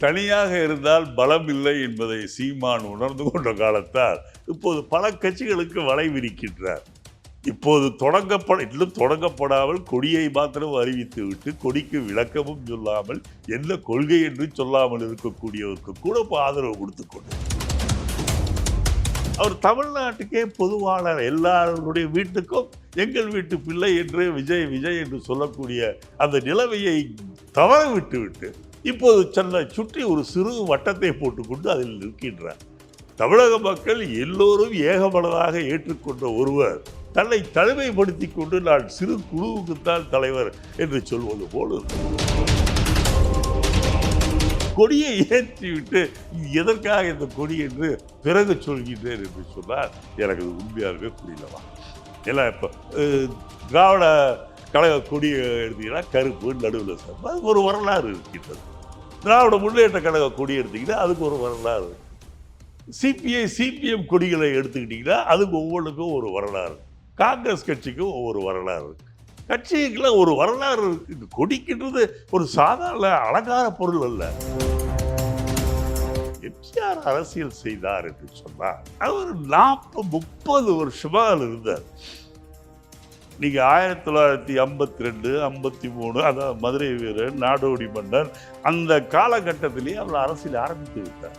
தனியாக இருந்தால் பலம் இல்லை என்பதை சீமான் உணர்ந்து கொண்ட காலத்தால் இப்போது பல கட்சிகளுக்கு வலை விரிக்கின்றார். இப்போது இன்னும் தொடங்கப்படாமல் கொடியை மாத்திரம் அறிவித்து விட்டு கொடிக்கு விளக்கமும் சொல்லாமல் என்ன கொள்கை என்று சொல்லாமல் இருக்கக்கூடியவருக்கு கூட இப்போ ஆதரவு கொடுத்து கொண்டு அவர் தமிழ்நாட்டுக்கே பொதுவாளர், எல்லாருடைய வீட்டுக்கும் எங்கள் வீட்டு பிள்ளை என்று விஜய் விஜய் என்று சொல்லக்கூடிய அந்த நிலைமையை தவற விட்டு இப்போது சென்னை சுற்றி ஒரு சிறு வட்டத்தை போட்டுக்கொண்டு அதில் இருக்கின்றார். தமிழக மக்கள் எல்லோரும் ஏகமனதாக ஏற்றுக்கொண்ட ஒருவர் தன்னை தனிமைப்படுத்தி கொண்டு நான் சிறு குழுவுக்குத்தான் தலைவர் என்று சொல்வது போல கொடியை ஏற்றிவிட்டு எதற்காக இந்த கொடி என்று பிறகு சொல்கின்றேன் என்று சொன்னால் எனக்கு உண்மையாகவே புரியலவா. எல்லாம் இப்போ திராவிட கழக கொடியை எடுத்தீங்கன்னா கருப்பு நடுவில் சார் அதுக்கு ஒரு வரலாறு இருக்கின்றது. திராவிட முன்னேற்ற கழக கொடி எடுத்தீங்கன்னா அதுக்கு ஒரு வரலாறு. சிபிஎம் கொடிகளை எடுத்துக்கிட்டிங்கன்னா அதுக்கு ஒவ்வொன்றுக்கும் ஒரு வரலாறு. காங்கிரஸ் கட்சிக்கும் ஒவ்வொரு வரலாறு. கட்சிக்கெல்லாம் ஒரு வரலாறு இருக்கு. கொடிக்கின்றது ஒரு சாதாரண அலங்கார பொருள் அல்ல. எம்ஜிஆர் அரசியல் செய்தார் என்று சொன்னார் அவர் 30 வருஷமா இருந்தார். நீங்க 1952 53 அதாவது மதுரை வீரன் நாடோடி மன்னன் அந்த காலகட்டத்திலேயே அவர் அரசியல் ஆரம்பித்து விட்டார்.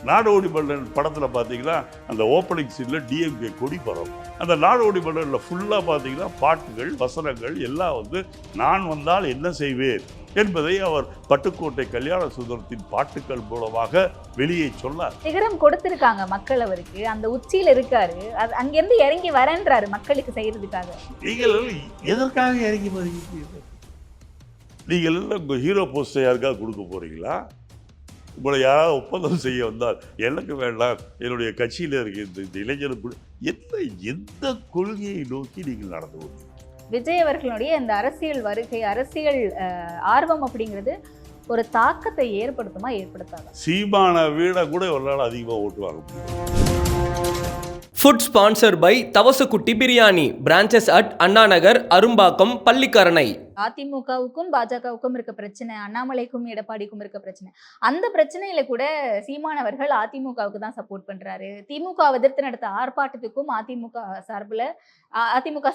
நாடோடி மன்னன் படத்தில் பார்த்தீங்கன்னா அந்த ஓப்பனிங் சீனில் டிஎம்கே கொடி பரவும். அந்த நாடோடி மன்னனில் ஃபுல்லாக பார்த்தீங்கன்னா பாட்டுகள் வசனங்கள் எல்லாம் நான் வந்தால் என்ன செய்வேன் என்பதை அவர் பட்டுக்கோட்டை கல்யாண சுந்தரத்தின் பாட்டுக்கள் மூலமாக வெளியே சொன்னார். சிகரம் கொடுத்திருக்காங்க மக்கள் அவருக்கு, அந்த உச்சியில் இருக்காரு, அங்கிருந்து இறங்கி வரன்றாரு மக்களுக்கு செய்யறதுக்காக. நீங்கள் எதற்காக இறங்கி வருகிறீர்கள்? நீங்கள் உங்கள் ஹீரோ போஸ்டை யாருக்காக கொடுக்க போறீங்களா? உங்களை யாராவது ஒப்பந்தம் செய்ய வந்தால் எனக்கு வேண்டாம், என்னுடைய கட்சியில் இருக்க இந்த இளைஞருக்கு எந்த கொள்கையை நோக்கி நீங்கள் நடந்து கொண்டீங்க? விஜய் அவர்களுடைய இந்த அரசியல் வருகை, அரசியல் ஆர்வம் அப்படிங்கிறது ஒரு தாக்கத்தை ஏற்படுத்துமா ஏற்படுத்தாத? சீமான வீட கூட ஒரு நாள் அதிகமாக ஓட்டு வாங்க முடியும். Food sponsor by Thavasakutti biryani, branches at Anna Nagar, Arumbakkam, Pallikaranai. அதிமுகவுக்கும் பாஜகவுக்கும் இருக்க பிரச்சனை, அண்ணாமலைக்கும் எடப்பாடிக்கும் இருக்க பிரச்சனை, அந்த பிரச்சனையில கூட சீமானவர்கள் அதிமுகவுக்கு தான் சப்போர்ட் பண்றாரு. திமுக எதிர்த்து நடத்த ஆர்ப்பாட்டத்துக்கும் அதிமுக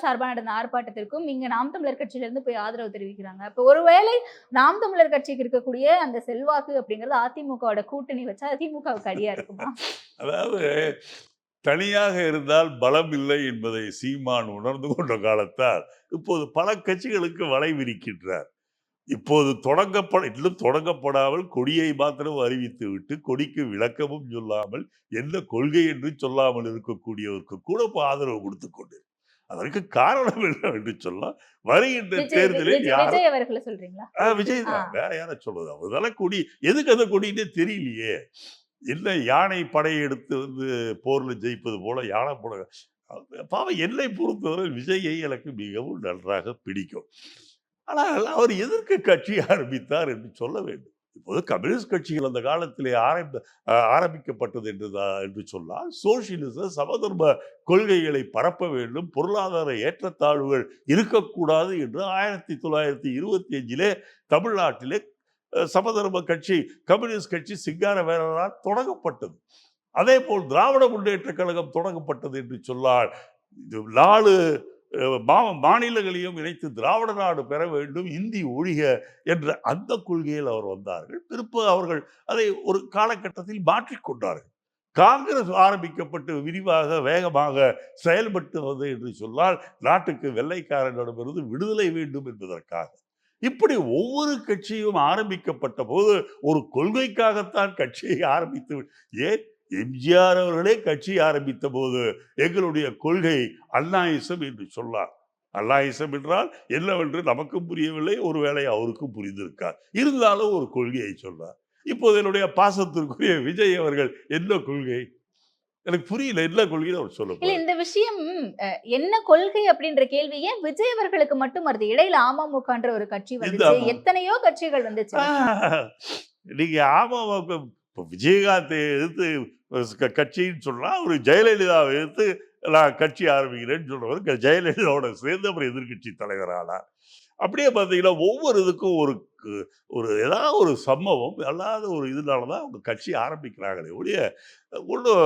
சார்பாக நடந்த ஆர்ப்பாட்டத்திற்கும் இங்க நாம் தமிழர் கட்சியில இருந்து போய் ஆதரவு தெரிவிக்கிறாங்க. அப்போ ஒருவேளை நாம் தமிழர் கட்சிக்கு இருக்கக்கூடிய அந்த செல்வாக்கு அப்படிங்கிறது அதிமுகவோட கூட்டணி வச்சா திமுகவுக்கு அடியா இருக்குமா? அதாவது தனியாக இருந்தால் பலம் இல்லை என்பதை சீமான் உணர்ந்து கொண்ட காலத்தால் இப்போது பல கட்சிகளுக்கு வலை விரிக்கின்றார். இப்போது இன்னும் தொடங்கப்படாமல் கொடியை மாத்திரம் அறிவித்து விட்டு கொடிக்கு விளக்கமும் சொல்லாமல் என்ன கொள்கை என்று சொல்லாமல் இருக்கக்கூடியவருக்கு கூட ஆதரவு கொடுத்து கொண்டு அதற்கு காரணம் என்ன என்று சொல்ல வருகின்ற தேர்தலில் விஜய் அவர்களை சொல்றீங்களா? விஜய் தான், வேற யார சொல்றது? அவர்தான கொடி. எதுக்கு அந்த கொடின்னே தெரியலையே. என்ன யானை படையை எடுத்து போர்ல ஜெயிப்பது போல யானை போல பாவம். என்னை பொறுத்தவரை விஜயை எனக்கு மிகவும் நன்றாக பிடிக்கும். ஆனால் அவர் எதற்கு கட்சி ஆரம்பித்தார் என்று சொல்ல வேண்டும். இப்போது கம்யூனிஸ்ட் கட்சிகள் அந்த காலத்திலே ஆரம்பிக்கப்பட்டது என்று சொன்னால் சோசியலிச சமதர்ம கொள்கைகளை பரப்ப வேண்டும், பொருளாதார ஏற்றத்தாழ்வுகள் இருக்கக்கூடாது என்று 1925 தமிழ்நாட்டிலே சமதர்ம கட்சி கம்யூனிஸ்ட் கட்சி சிங்காரவேலரால் தொடங்கப்பட்டது. அதே போல் திராவிட முன்னேற்ற கழகம் தொடங்கப்பட்டது என்று சொன்னால் 4 மாநிலங்களையும் இணைத்து திராவிட நாடு பெற வேண்டும், இந்தி ஒழிக என்ற அந்த கொள்கையில் அவர் வந்தார்கள். பிறப்பு அவர்கள் அதை ஒரு காலகட்டத்தில் மாற்றிக்கொண்டார்கள். காங்கிரஸ் ஆரம்பிக்கப்பட்டு விரிவாக வேகமாக செயல்பட்டு என்று சொன்னால் நாட்டுக்கு வெள்ளைக்காரனிடமிருந்து விடுதலை வேண்டும் என்பதற்காக. இப்படி ஒவ்வொரு கட்சியும் ஆரம்பிக்கப்பட்ட போது ஒரு கொள்கைக்காகத்தான் கட்சியை ஆரம்பித்து. ஏன் எம்ஜிஆர் அவர்களே கட்சி ஆரம்பித்த போது எங்களுடைய கொள்கை அண்ணாயிசம் என்று சொன்னார். அண்ணாயிசம் என்றால் என்னவென்று நமக்கும் புரியவில்லை, ஒருவேளை அவருக்கும் புரிந்திருக்கார். இருந்தாலும் ஒரு கொள்கையை சொன்னார். இப்போது என்னுடைய பாசத்திற்குரிய விஜய் அவர்கள் என்ன கொள்கை எனக்கு புரியல. என்ன கொள்கைன்னு அவர் சொல்ல. இந்த விஷயம் என்ன கொள்கை அப்படின்ற கேள்வி ஏன் விஜய் அவர்களுக்கு மட்டும் வருது? இடையில அமமுகன்ற ஒரு கட்சி வந்துச்சு, எத்தனையோ கட்சிகள் வந்துச்சு. நீங்க அமமுக விஜயகாந்தை எதிர்த்து கட்சின்னு சொன்னா ஒரு ஜெயலலிதாவை எதிர்த்து நான் கட்சி ஆரம்பிக்கிறேன்னு சொல்றவர் ஜெயலலிதாவோட சேர்ந்து அப்புறம் எதிர்கட்சி தலைவர் ஆனார். அப்படியே பார்த்தீங்கன்னா ஒவ்வொரு இதுக்கும் அவங்களுக்கு ஒரு ஏதாவது ஒரு சம்பவம் அல்லாத ஒரு இதனால தான் அவங்க கட்சி ஆரம்பிக்கிறாங்களே ஒழிய ஒன்றும்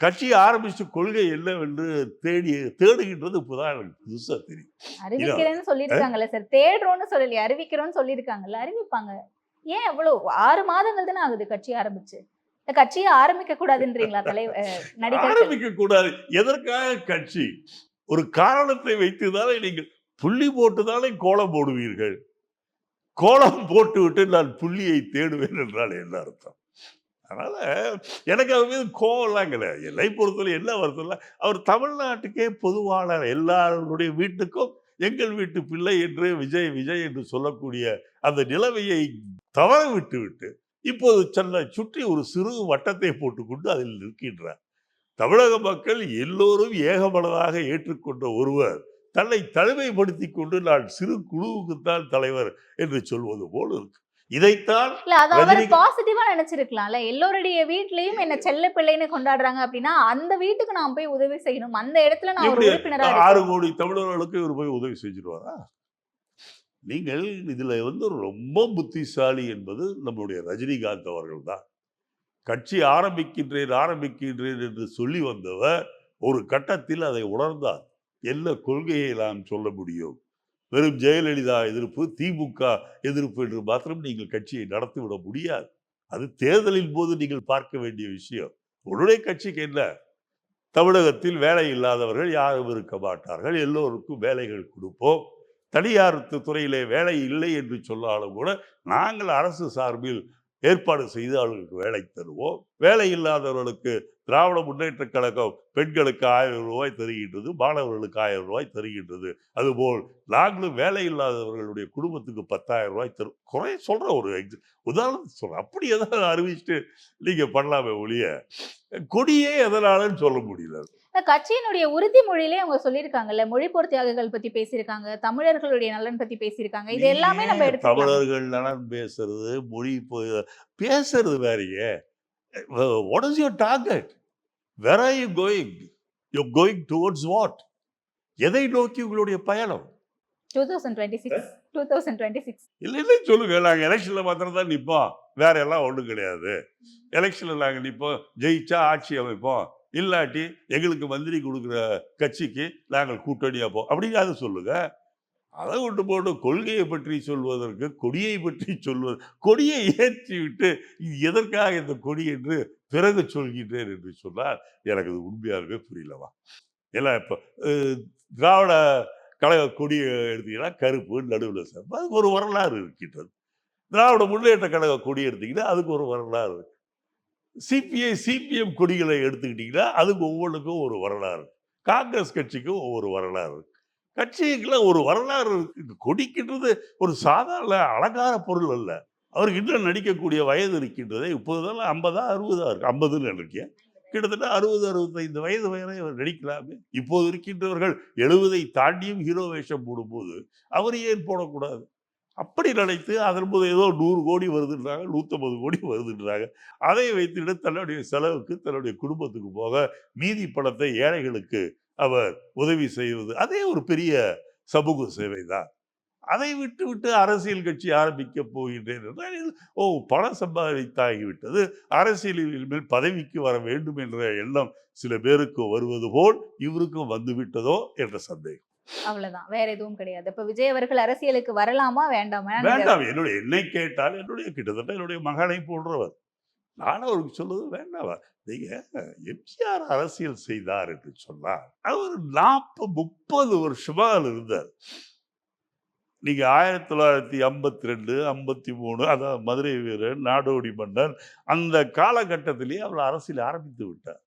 கட்சி ஆரம்பிச்சு கொள்கை என்னவென்று தேடுகின்றது இப்போதான் எனக்கு புதுசா தெரியும். அறிவிக்கிறேன்னு சொல்லியிருக்காங்கல்ல சார், தேடுறோம்னு சொல்லலையே, அறிவிக்கிறோம்னு சொல்லியிருக்காங்கல்ல, அறிவிப்பாங்க. ஏன் அவ்வளவு 6 மாதங்கள் தானே ஆகுது கட்சி ஆரம்பிச்சு. இந்த கட்சியை ஆரம்பிக்க கூடாதுன்றீங்களா நடிகர்கள்? ஆரம்பிக்க கூடாது. எதற்காக கட்சி? ஒரு காரணத்தை வைத்துதானே நீங்கள் புள்ளி போட்டுதானே கோலம் போடுவீர்கள். கோலம் போட்டுவிட்டு நான் புள்ளியை தேடுவேன் என்றால் என்ன அர்த்தம்? அதனால எனக்கு அவர் மீது கோவம்லாம் கிடையாது. என்னை பொறுத்தவரை என்ன வருத்தம்னா, அவர் தமிழ்நாட்டுக்கே பொதுவான எல்லாருடைய வீட்டுக்கும் எங்கள் வீட்டு பிள்ளை என்று விஜய் விஜய் என்று சொல்லக்கூடிய அந்த நிலைமையை தவற விட்டுவிட்டு இப்போது சென்னை சுற்றி ஒரு சிறு வட்டத்தை போட்டுக்கொண்டு அதில் நிற்கின்றார். தமிழக மக்கள் எல்லோரும் ஏகமனதாக ஏற்றுக்கொண்ட ஒருவர் தன்னை தனிமைப்படுத்திக் கொண்டு நான் சிறு குழுவுக்குத்தான் தலைவர் என்று சொல்வது போல இருக்கு. இதைத்தான் இல்ல அது அவர் ரஜினி பாசிட்டிவா நினைச்சிருக்கலாம்ல. எல்லோருடைய வீட்லயும் என்ன செல்ல பிள்ளைன்னு கொண்டாடுறாங்க அப்படின்னா, அந்த வீட்டுக்கு நான் போய் உதவி செய்யணும். அந்த இடத்துல நான் ஒரு எப்படி உறுப்பினரா 6 இருக்கணும். கோடி தமிழர்களுக்கு இவர் போய் உதவி செஞ்சிருவாரா? நீங்கள் இதுல ரொம்ப புத்திசாலி என்பது நம்முடைய ரஜினிகாந்த் அவர்கள் தான். கட்சி ஆரம்பிக்கின்றேன் என்று சொல்லி வந்தவர் ஒரு கட்டத்தில் அதை உணர்ந்தார். என்ன கொள்கையை நாம் சொல்ல முடியும்? வெறும் ஜெயலலிதா எதிர்ப்பு, திமுக எதிர்ப்பு என்று மாத்திரம் நீங்கள் கட்சியை நடத்திவிட முடியாது. அது தேர்தலின் போது நீங்கள் பார்க்க வேண்டிய விஷயம். உன்னுடைய கட்சிக்கு என்ன? தமிழகத்தில் வேலை இல்லாதவர்கள் யாரும் இருக்க மாட்டார்கள். எல்லோருக்கும் வேலைகள் கொடுப்போம். தனியார் துறையிலே வேலை இல்லை என்று சொன்னாலும் கூட நாங்கள் அரசு சார்பில் ஏற்பாடு செய்து அவர்களுக்கு வேலை தருவோம். வேலை இல்லாதவர்களுக்கு திராவிட முன்னேற்றக் கழகம் பெண்களுக்கு 1000 ரூபாய் தருகின்றது, மாணவர்களுக்கு 1000 ரூபாய் தருகின்றது. அதுபோல் நாங்களும் வேலை இல்லாதவர்களுடைய குடும்பத்துக்கு 10,000 ரூபாய் தரும். குறை சொல்ற ஒரு உதாரணத்துக்கு சொல்றேன். அப்படி ஏதாவது அறிவிச்சுட்டு நீங்க பண்ணலாமே ஒழிய கொடியே எதனாலன்னு சொல்ல முடியல. கட்சியினுடைய உறுதிமொழியிலே அவங்க சொல்லியிருக்காங்கல்ல, மொழிப்போர் தியாகிகள் பத்தி பேசியிருக்காங்க, தமிழர்களுடைய நலன் பத்தி பேசியிருக்காங்க. இது எல்லாமே நம்ம எடுத்துக்கலாம். தமிழர்கள் நலன் பேசுறது, பேசுறது வேறீங்க. What is your target? Where are you going? You're going towards what? எதை நோக்கி உங்களுடைய பயணம்? 2026 இல்லைன்னு சொல்லுங்க. நாங்க எலெக்ஷன்ல மாத்திரம் தான் நிற்போம், வேற எல்லாம் ஒண்ணும் கிடையாது. எலெக்ஷன்ல நாங்க நிற்போம், ஜெயிச்சா ஆட்சி அமைப்போம், இல்லாட்டி எங்களுக்கு மந்திரி கொடுக்குற கட்சிக்கு நாங்கள் கூட்டணியா போ அப்படிங்காது சொல்லுங்க. அதை விட்டு போட்டு கொள்கையை பற்றி சொல்வதற்கு கொடியை பற்றி சொல்வது, கொடியை ஏற்றி விட்டு இது எதற்காக இந்த கொடி என்று பிறகு சொல்கின்றேன் என்று சொன்னால் எனக்கு இது உண்மையாகவே புரியலவா. ஏன்னா இப்போ திராவிட கழக கொடியை எடுத்தீங்கன்னா கருப்பு நடுவில் சேர்ப்பு, அதுக்கு ஒரு வரலாறு இருக்கின்றது. திராவிட முன்னேற்ற கழக கொடி எடுத்தீங்கன்னா அதுக்கு ஒரு வரலாறு இருக்கு. சிபிஐ சிபிஎம் கொடிகளை எடுத்துக்கிட்டீங்கன்னா அதுக்கு ஒவ்வொன்றுக்கும் ஒரு வரலாறு, காங்கிரஸ் கட்சிக்கும் ஒவ்வொரு வரலாறு இருக்கு. கட்சிக்குள்ள ஒரு வரலாறு இருக்கு. கொடிக்கின்றது ஒரு சாதாரண அலங்கார பொருள் அல்ல. அவருக்கு இன்னும் நடிக்கக்கூடிய வயது இருக்கின்றது. இப்போதுதான் 50 60 இருக்கு. 50ன்னு நினைக்கிறேன். கிட்டத்தட்ட 60 65 வயது வரை அவர் நடிக்கலாமே. இப்போது இருக்கின்றவர்கள் 70 தாண்டியும் ஹீரோ வேஷம் போடும்போது அவர் ஏன் போடக்கூடாது? அப்படி நினைத்து அதன் போது ஏதோ 100 கோடி வருதுன்றாங்க, 150 கோடி வருதுன்றாங்க. அதை வைத்துட்டு தன்னுடைய செலவுக்கு தன்னுடைய குடும்பத்துக்கு போக மீதி பணத்தை ஏழைகளுக்கு அவர் உதவி செய்வது, அதே ஒரு பெரிய சமூக சேவை தான். அதை விட்டு அரசியல் கட்சி ஆரம்பிக்க போகின்றேன் என்றால் பணம் சம்பாதித்தாகிவிட்டது, அரசியலில் மேல் பதவிக்கு வர வேண்டும் என்ற எண்ணம் சில பேருக்கு வருவது போல் இவருக்கும் வந்துவிட்டதோ என்ற சந்தேகம். அவ்வளவுதான், வேற எதுவும் கிடையாது. இப்ப விஜய் அவர்கள் அரசியலுக்கு வரலாமா வேண்டாமா? வேண்டாம். என்னை கேட்டால் கிட்டத்தட்ட என்னுடைய மகனை போன்றவர். நானும் அவருக்கு சொல்லுவது வேண்டாம். நீங்க எம்ஜிஆர் அரசியல் செய்தார் என்று சொன்னார், அவர் 30 வருஷமா இருந்தார். நீங்க 1952 53 அதான் மதுரை வீரன், நாடோடி மன்னன், அந்த காலகட்டத்திலேயே அவர் அரசியல் ஆரம்பித்து விட்டார்.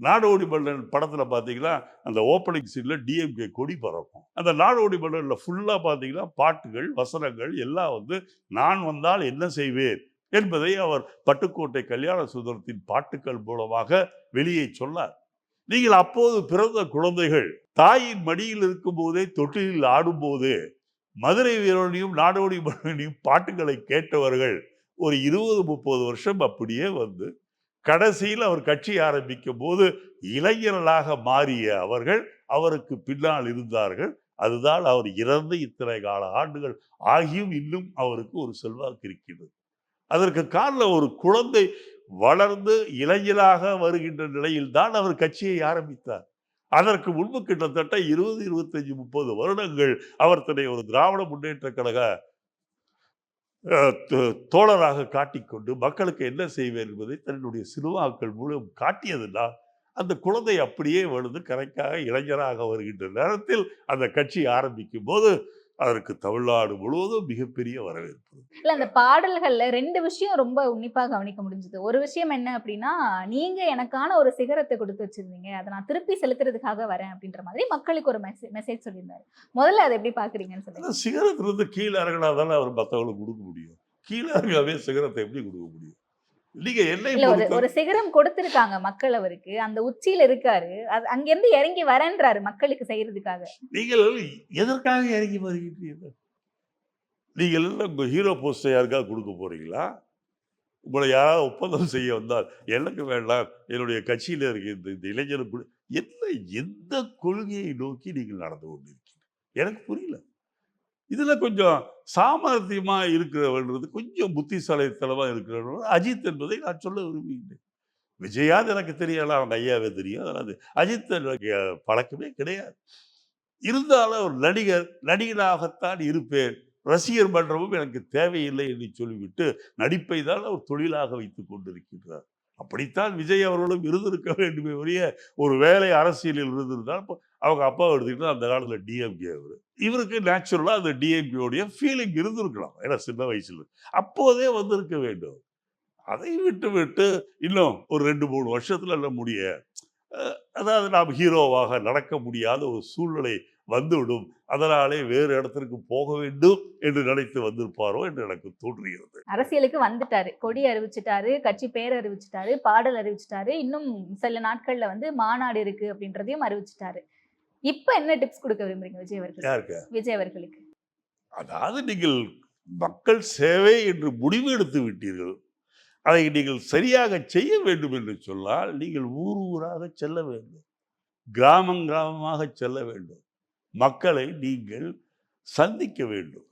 நாடோடி மன்னன் படத்துல பாத்தீங்கன்னா அந்த ஓப்பனிங் சீன்ல டிஎம்கே கொடி பறக்கும். அந்த நாடோடி மன்னன்ல ஃபுல்லா பாத்தீங்கன்னா பாட்டுகள் வசனங்கள் எல்லாம் நான் வந்தால் என்ன செய்வேன் என்பதை அவர் பட்டுக்கோட்டை கல்யாண சுந்தரத்தின் பாட்டுக்கள் மூலமாக வெளியே சொன்னார். நீங்கள் அப்போது பிறந்த குழந்தைகள் தாயின் மடியில் இருக்கும் போதே தொட்டிலில் ஆடும் போதே மதுரை வீரனையும் நாடோடி மன்னனையும் பாட்டுகளை கேட்டவர்கள் ஒரு 20-30 வருஷம் அப்படியே கடைசியில் அவர் கட்சி ஆரம்பிக்கும் போது இளைஞர்களாக மாறிய அவர்கள் அவருக்கு பின்னால் இருந்தார்கள். அதுதான் அவர் இறந்து இத்தனை கால ஆண்டுகள் ஆகியும் இன்னும் அவருக்கு ஒரு செல்வாக்கு இருக்கிறது. அதற்கு காரணம் ஒரு குழந்தை வளர்ந்து இளைஞராக வருகின்ற நிலையில் தான் அவர் கட்சியை ஆரம்பித்தார். அதற்கு முன்பு கிட்டத்தட்ட 20, 25, 30 வருடங்கள் அவர் தன்னை ஒரு திராவிட முன்னேற்ற கழக தோழராக காட்டிக்கொண்டு மக்களுக்கு என்ன செய்வேன் என்பதை தன்னுடைய சினிமாக்கள் மூலம் காட்டியதுதான் அந்த குழந்தை அப்படியே வளர்ந்து கரெக்டாக இளைஞராக வருகின்ற நேரத்தில் அந்த கட்சி ஆரம்பிக்கும் போது அதற்கு தமிழ்நாடு முழுவதும் மிகப்பெரிய வரவேற்பு. இல்ல அந்த பாடல்கள்ல 2 விஷயம் ரொம்ப உன்னிப்பா கவனிக்க முடிஞ்சது. ஒரு விஷயம் என்ன அப்படின்னா, நீங்க எனக்கான ஒரு சிகரத்த கொடுத்து வச்சிருந்தீங்க. அத நான் திருப்பி செலுத்துறதுக்காக வரேன் அப்படின்ற மாதிரி மக்களுக்கு ஒரு மெசேஜ் சொல்லியிருந்தாரு. முதல்ல அத எப்படி பார்க்குறீங்கன்னு சொல்லுங்க. அந்த சிகரத்திலிருந்து கீழ இறங்குனா தானே அவர் மத்தவங்களுக்கு குடுக்க முடியும். கீழ இறங்காமயே சிகரத்த எப்படி குடுக்க முடியும்? நீங்க என்னை இல்ல ஒரு பொறுத்த ஒரு சிகரம் கொடுத்திருக்காங்க மக்கள் அவருக்கு. அந்த உச்சியில இருக்காரு. அங்கிருந்து இறங்கி வரேன்றாரு மக்களுக்கு செய்யறதுக்காக. நீங்கள் எதற்காக இறங்கி வருகின்றீர்கள்? நீங்கள் எல்லாம் உங்க ஹீரோ போஸ்டர் யாருக்காவது குடுக்க போறீங்களா? உங்களை யாராவது ஒப்பந்தம் செய்ய வந்தால், எனக்கு வேண்டாம். என்னுடைய கட்சியில இருக்க இந்த இளைஞருக்கு என்ன எந்த கொள்கையை நோக்கி நீங்கள் நடந்து கொண்டிருக்கீங்க? எனக்கு புரியல. இதுல கொஞ்சம் சாமர்த்தியமா இருக்கிறவன்றது, கொஞ்சம் புத்திசாலித்தனமா இருக்கிறவன் அஜித் என்பதை நான் சொல்ல விரும்புகின்றேன். விஜயாவது எனக்கு தெரியல, அவங்க ஐயாவே தெரியும். அதனால அஜித் எனக்கு பழக்கமே கிடையாது. இருந்தாலும் ஒரு நடிகராகத்தான் இருப்பேன். ரசிகர் மன்றமும் எனக்கு தேவையில்லை என்று சொல்லிவிட்டு நடிப்பை தான் அவர் தொழிலாக வைத்துக் கொண்டிருக்கின்றார். அப்படித்தான் விஜய் அவர்களும் இருந்திருக்க வேண்டுமே ஒழிய, ஒரு வேளை அரசியலில் இருந்திருந்தால் அவங்க அப்பாவை எடுத்துக்கிட்டா அந்த காலத்துல டிஎம்கே அவரு. இவருக்கு நேச்சுரலா அந்த டிஎம்கே உடைய ஃபீலிங் இருந்திருக்கலாம். ஏன்னா சின்ன வயசுல. அப்போதே வந்திருக்க வேண்டும். அதை விட்டு இன்னும் ஒரு 2, 3 வருஷத்துல நம்முடைய அதாவது நாம் ஹீரோவாக நடக்க முடியாத ஒரு சூழ்நிலை வந்துவிடும். அதனாலே வேறு இடத்திற்கு போக வேண்டும் என்று நினைத்து வந்திருப்பாரோ என்று எனக்கு தோன்றுகிறது. அரசியலுக்கு வந்துட்டாரு. கொடி அறிவிச்சுட்டாரு, கட்சி பேர் அறிவிச்சுட்டாரு, பாடல் அறிவிச்சுட்டாரு. இன்னும் சில நாட்கள்ல வந்து மாநாடு இருக்கு அப்படின்றதையும் அறிவிச்சுட்டாரு. இப்ப என்ன டிப்ஸ் கொடுக்க விரும்புறீங்க விஜய் அவர்களுக்கு? யாருக்கு? விஜய் அவர்களுக்கு. அதாவது நீங்கள் மக்கள் சேவை என்று முடிவு எடுத்து விட்டீர்கள். அதை நீங்கள் சரியாக செய்ய வேண்டும் என்று சொன்னால், நீங்கள் ஊர் ஊராக செல்ல வேண்டும். கிராமமாக செல்ல வேண்டும். மக்களை நீங்கள் சந்திக்க வேண்டும்.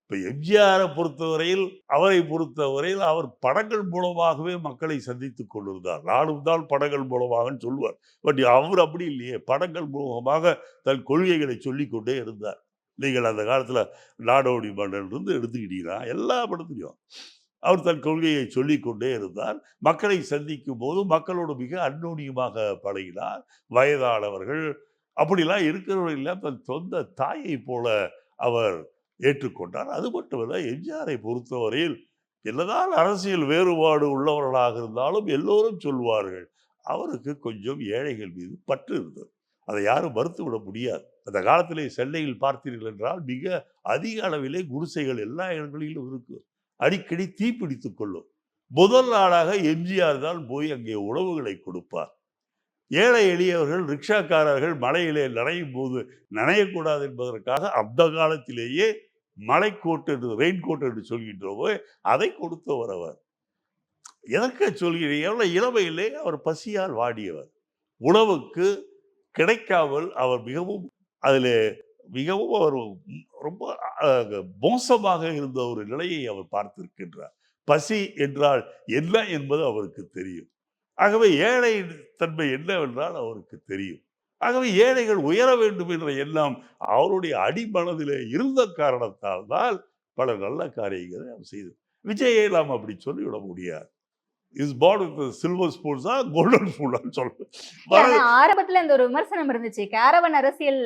இப்ப எம்ஜிஆரை பொறுத்தவரையில், அவர் படங்கள் மூலமாகவே மக்களை சந்தித்துக் கொண்டிருந்தார். நானும் தான் படங்கள் மூலமாகன்னு சொல்லுவார். பட் அவர் அப்படி இல்லையே. படங்கள் மூலமாக தன் கொள்கைகளை சொல்லிக் கொண்டே இருந்தார். நீங்கள் அந்த காலத்துல நாடோடி மன்னன் இருந்து எடுத்துக்கிட்டீங்கன்னா எல்லா படத்துலையும் அவர் தன் கொள்கையை சொல்லிக் கொண்டே இருந்தார். மக்களை சந்திக்கும் போது மக்களோடு மிக அந்யோன்யமாக பழகினார். வயதானவர்கள் அப்படிலாம் இருக்கிறவர்கள் தன் சொந்த தாயை போல அவர் ஏற்றுக்கொண்டார். அது மட்டுமல்ல, எம்ஜிஆரை பொறுத்தவரையில் என்னதான் அரசியல் வேறுபாடு உள்ளவர்களாக இருந்தாலும் எல்லோரும் சொல்வார்கள், அவருக்கு கொஞ்சம் ஏழைகள் மீது பற்று இருந்தது. அதை யாரும் மறுத்துவிட முடியாது. அந்த காலத்திலே சென்னையில் பார்த்தீர்கள் என்றால் மிக அதிக அளவிலே குடிசைகள் எல்லா இடங்களிலும் இருக்கு. அடிக்கடி தீப்பிடித்துக் கொள்ளும். முதல் நாளாக எம்ஜிஆர் தான் போய் அங்கே உணவுகளை கொடுப்பார். ஏழை எளியவர்கள், ரிக்ஷாக்காரர்கள் மழையிலே நனையும் போது நனையக்கூடாது என்பதற்காக அந்த காலத்திலேயே மலைக்கோட் என்று, ரெயின்கோட் என்று சொல்கின்றோமோ அதை கொடுத்தவர் அவர். எதற்கு சொல்கிறேன்? எவ்வளவு இளமையிலே அவர் பசியால் வாடியவர். உணவுக்கு கிடைக்காமல் அவர் மிகவும் அவர் ரொம்ப மோசமாக இருந்த ஒரு நிலையை அவர் பார்த்திருக்கின்றார். பசி என்றால் என்ன என்பது அவருக்கு தெரியும். ஆகவே ஏழை தன்மை என்னவென்றால் அவருக்கு தெரியும். ஆகவே ஏழைகள் உயர வேண்டும் என்ற எண்ணம் அவருடைய அடிமனதிலே இருந்த காரணத்தால் தான் பல நல்ல காரியங்களை அவர் செய்தார். விஜயை நாம் அப்படி சொல்லிவிட முடியாது. Is born with silver spoons golden spoon சொல்லுவேன். ஆரம்பத்துல இந்த ஒரு விமர்சனம் இருந்துச்சு. கேரவன் அரசியல்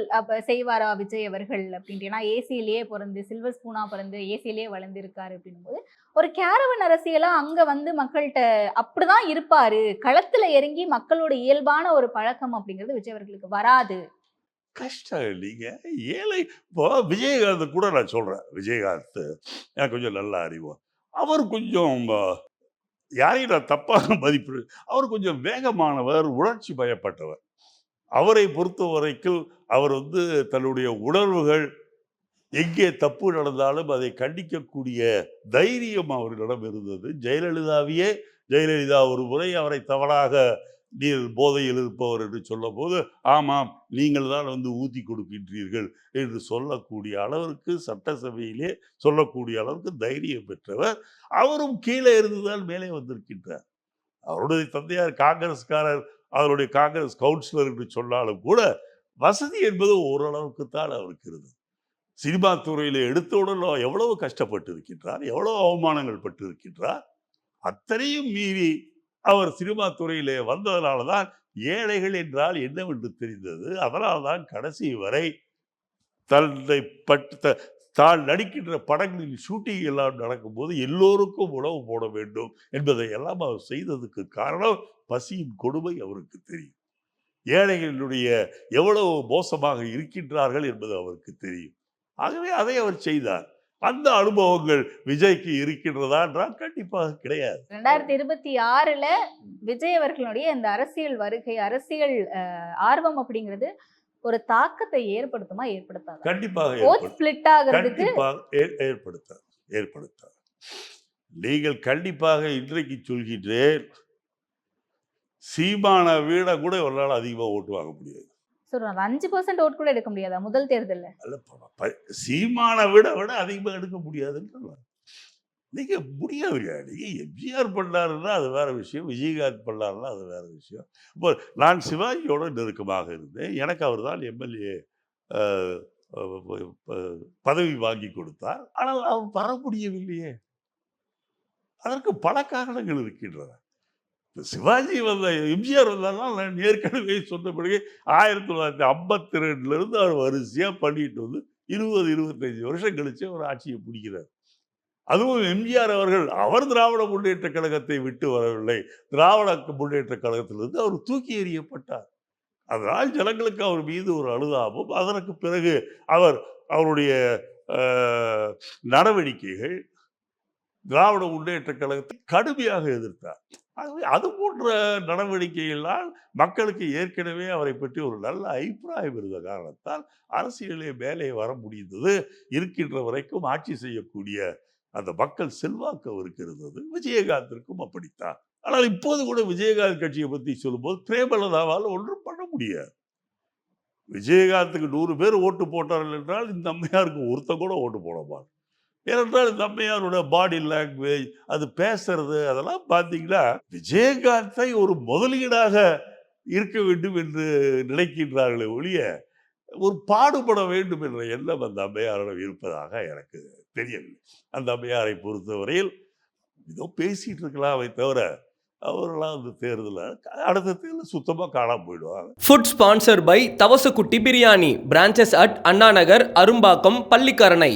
செய்வாரா விஜய் அவர்கள் அப்படின்ட்டு. ஏன்னா ஏசியிலேயே பிறந்து சில்வர் ஸ்பூனா பிறந்து ஏசியிலேயே வளர்ந்து இருக்காரு அப்படின்னும் போது, ஒரு கேரவன் அரசியலா அங்க வந்து மக்கள்கிட்ட அப்படிதான் இருப்பாரு. களத்துல இறங்கி மக்களோட இயல்பான ஒரு பழக்கம் அப்படிங்கிறது விஜய் அவர்களுக்கு வராது. கஷ்டம் இல்லைங்க. ஏழை இப்போ விஜயகாந்த் கூட நான் சொல்றேன். விஜயகாந்த் எனக்கு கொஞ்சம் நல்ல அறிவு. அவர் கொஞ்சம் யாரையும் நான் தப்பாக மதிப்பிடு. அவர் கொஞ்சம் வேகமானவர், உணர்ச்சி பயப்பட்டவர். அவரை பொறுத்த வரைக்கும் அவர் தன்னுடைய உணர்வுகள் எங்கே தப்பு நடந்தாலும் அதை கண்டிக்கக்கூடிய தைரியம் அவரிடம் இருந்தது. ஜெயலலிதா ஒரு முறை அவரை தவறாக நீர் போதையில் இருப்பவர் என்று சொல்லும்போது, ஆமாம் நீங்கள் தான் வந்து ஊத்தி கொடுக்கின்றீர்கள் என்று சொல்லக்கூடிய அளவிற்கு சட்டசபையிலே சொல்லக்கூடிய அளவுக்கு தைரியம் பெற்றவர். அவரும் கீழே இருந்து தான் மேலே வந்திருக்கின்றார். அவருடைய தந்தையார் காங்கிரஸ்காரர், அவருடைய காங்கிரஸ் கவுன்சிலர் என்று சொன்னாலும் கூட, வசதி என்பது ஓரளவுக்கு தான் அவருக்கு இருந்தது. சினிமா துறையில எடுத்தவுடன் எவ்வளவு கஷ்டப்பட்டு இருக்கின்றார், எவ்வளவு அவமானங்கள் பட்டு இருக்கின்றார். அத்தனையும் மீறி அவர் சினிமா துறையிலே வந்ததனால தான் ஏழைகள் என்றால் என்னவென்று தெரிந்தது. அதனால் தான் கடைசி வரை தன்னை தான் நடிக்கின்ற படங்களின் ஷூட்டிங் எல்லாம் நடக்கும்போது எல்லோருக்கும் உணவு போட வேண்டும் என்பதை எல்லாம் அவர் செய்ததுக்கு காரணம் பசியின் கொடுமை அவருக்கு தெரியும். ஏழைகளுடைய எவ்வளவு மோசமாக இருக்கின்றார்கள் என்பது அவருக்கு தெரியும். ஆகவே அதை அவர் செய்தார். அந்த அனுபவங்கள் விஜய்க்கு இருக்கின்றதா என்றால் கண்டிப்பாக கிடையாது. 2026ல விஜய் அவர்களுடைய இந்த அரசியல் வருகை, அரசியல் ஆர்வம் அப்படிங்கிறது ஒரு தாக்கத்தை ஏற்படுத்துமா, ஏற்படுத்தாதா? கண்டிப்பாக ஓட் ஸ்பிளிட் ஆகிறதுக்கு ஏற்படுத்தாது. நீங்கள் கண்டிப்பாக இன்றைக்கு சொல்கின்றேன், சீமான வீட கூட இவரால் அதிகமா ஓட்டு வாங்க முடியாது. சார் 5% ஓட் கூட எடுக்க முடியாதா முதல் தேர்தல்ல? அல்ல, சீமான விட அதிகமா எடுக்க முடியாதுன்னு நீங்க முடியாதுங்க. நீங்க எம்ஜிஆர் பண்ணாருன்னா அது வேற விஷயம், விஜயகாந்த் பண்ணாருன்னா அது வேற விஷயம். இப்போ நான் சிவாஜியோட நெருக்கமாக இருந்தேன். எனக்கு அவர் தான் எம்எல்ஏ பதவி வாங்கி கொடுத்தார். ஆனால் அவர் வர முடியவில்லையே. அதற்கு பல காரணங்கள் இருக்கின்றன. சிவாஜி வந்த எம்ஜிஆர் வந்தாலும் நான் ஏற்கனவே சொன்னபடி 1952 அவர் வரிசையா பண்ணிட்டு வந்து 20-25 வருஷம் கழிச்சு அவர் ஆட்சியை பிடிக்கிறார். அதுவும் எம்ஜிஆர் அவர்கள் அவர் திராவிட முன்னேற்ற கழகத்தை விட்டு வரவில்லை. திராவிட முன்னேற்ற கழகத்திலிருந்து அவர் தூக்கி எறியப்பட்டார். அதனால் ஜனங்களுக்கு அவர் மீது ஒரு அனுதாபம். அதற்கு பிறகு அவருடைய நடவடிக்கைகள் திராவிட முன்னேற்ற கழகத்தை கடுமையாக எதிர்த்தார். ஆகவே அது போன்ற நடவடிக்கைகளால் மக்களுக்கு ஏற்கனவே அவரை பற்றி ஒரு நல்ல அபிப்பிராயம் இருந்த காரணத்தால் அரசியலே மேலே வர முடிந்தது. இருக்கின்ற வரைக்கும் ஆட்சி செய்யக்கூடிய அந்த மக்கள் செல்வாக்கு அவருக்கு இருந்தது. விஜயகாந்திற்கும் அப்படித்தான். ஆனால் இப்போது கூட விஜயகாந்த் கட்சியை பற்றி சொல்லும்போது பிரேமலதாவால் ஒன்றும் பண்ண முடியாது. விஜயகாந்துக்கு 100 பேர் ஓட்டு போட்டார்கள் என்றால் இந்த அம்மையாருக்கு ஒருத்தன் கூட ஓட்டு போடப்பார். ஏனென்றால் இந்த அம்மையாரோட பாடி லாங்குவேஜ், அது பேசுறது, அதெல்லாம் பார்த்தீங்கன்னா விஜயகாந்தை ஒரு முதலீடாக இருக்க வேண்டும் என்று நினைக்கின்றார்களே ஒழிய ஒரு பாடுபட வேண்டும் என்ற எண்ணம் அந்த அம்மையாரிடம் இருப்பதாக எனக்கு தெரியவில்லை. அந்த அம்மையாரை பொறுத்தவரையில் ஏதோ பேசிட்டு இருக்கலாமே தவிர அவர்களாம் அந்த அடுத்த தேர்தல் சுத்தமாக காணாம போயிடுவாங்க. Food sponsor by Thavasakutti biryani, branches at Anna Nagar, Arumbakkam, Pallikaranai.